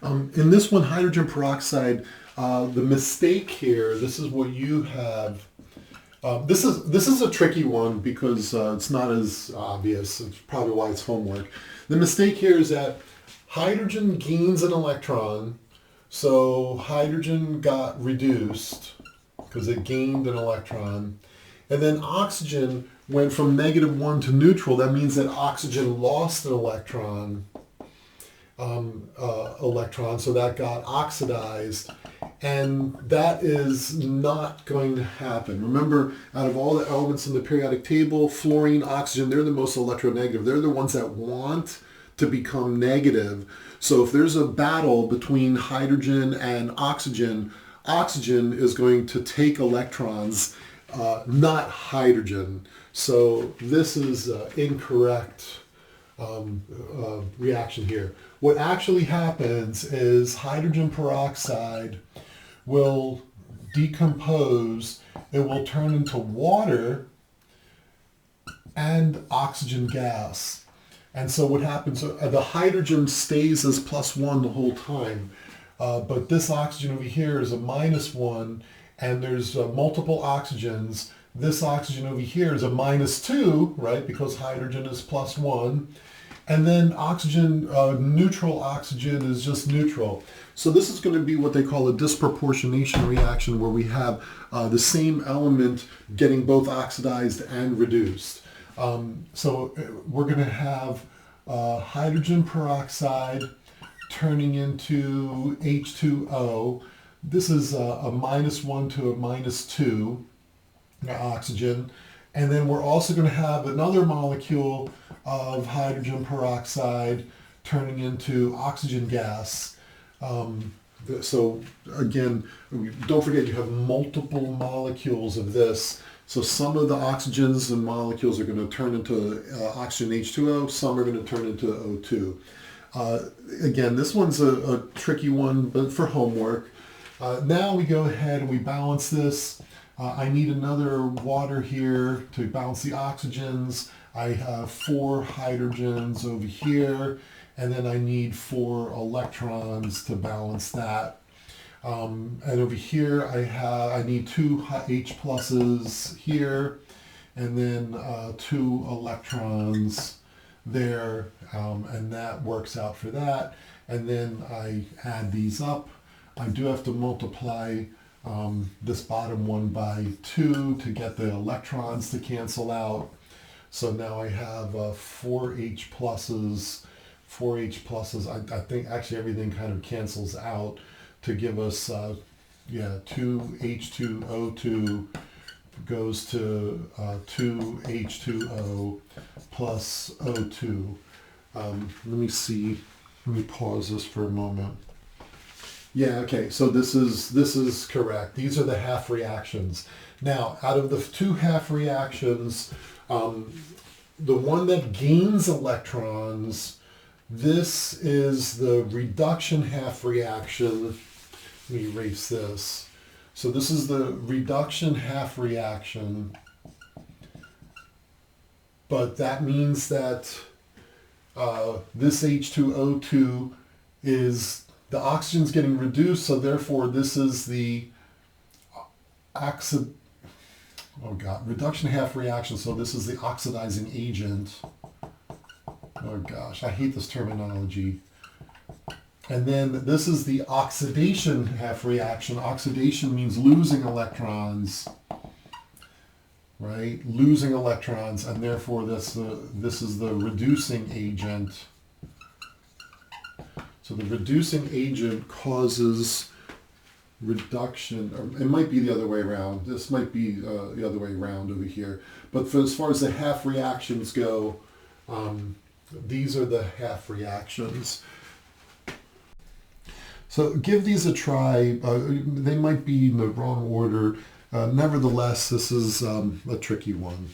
In this one, hydrogen peroxide, the mistake here, this is what you have. This is a tricky one because it's not as obvious. It's probably why it's homework. The mistake here is that hydrogen gains an electron, so hydrogen got reduced because it gained an electron, and then oxygen went from -1 to neutral. That means that oxygen lost an electron. So that got oxidized, and that is not going to happen. Remember, out of all the elements in the periodic table, fluorine, oxygen, they're the most electronegative. They're the ones that want to become negative. So if there's a battle between hydrogen and oxygen, oxygen is going to take electrons, not hydrogen. So this is incorrect reaction here. What actually happens is hydrogen peroxide will decompose, it will turn into water and oxygen gas. And so what happens, the hydrogen stays as +1 the whole time, but this oxygen over here is a -1, and there's multiple oxygens. This oxygen over here is a -2, right, because hydrogen is +1. And then oxygen, neutral oxygen is just neutral. So this is going to be what they call a disproportionation reaction, where we have the same element getting both oxidized and reduced. So we're going to have hydrogen peroxide turning into H2O. This is a -1 to a -2 oxygen. And then we're also going to have another molecule of hydrogen peroxide turning into oxygen gas. So again, don't forget you have multiple molecules of this. So some of the oxygens and molecules are going to turn into oxygen H2O, some are going to turn into O2. Again, this one's a tricky one, but for homework. Now we go ahead and we balance this. I need another water here to balance the oxygens. I have 4 hydrogens over here, and then I need 4 electrons to balance that. And over here I need 2 H pluses here, and then 2 electrons there, and that works out for that. And then I add these up. I do have to multiply this bottom one by 2 to get the electrons to cancel out. So now I have 4 H pluses. I think actually everything kind of cancels out to give us 2 H2O2 goes to 2 H2O plus O2. Let me see. Let me pause this for a moment. Yeah, okay, so this is correct. These are the half reactions. Now, out of the 2 half reactions, the one that gains electrons, this is the reduction half reaction. Let me erase this. So this is the reduction half reaction, but that means that this H2O2 is, the oxygen's getting reduced, so therefore this is the reduction half reaction, so this is the oxidizing agent. Oh gosh, I hate this terminology. And then this is the oxidation half reaction. Oxidation means losing electrons, right? Losing electrons, and therefore this is the reducing agent. So the reducing agent causes reduction, or it might be the other way around. This might be the other way around over here. But as far as the half reactions go, these are the half reactions. So give these a try. They might be in the wrong order. Nevertheless, this is a tricky one.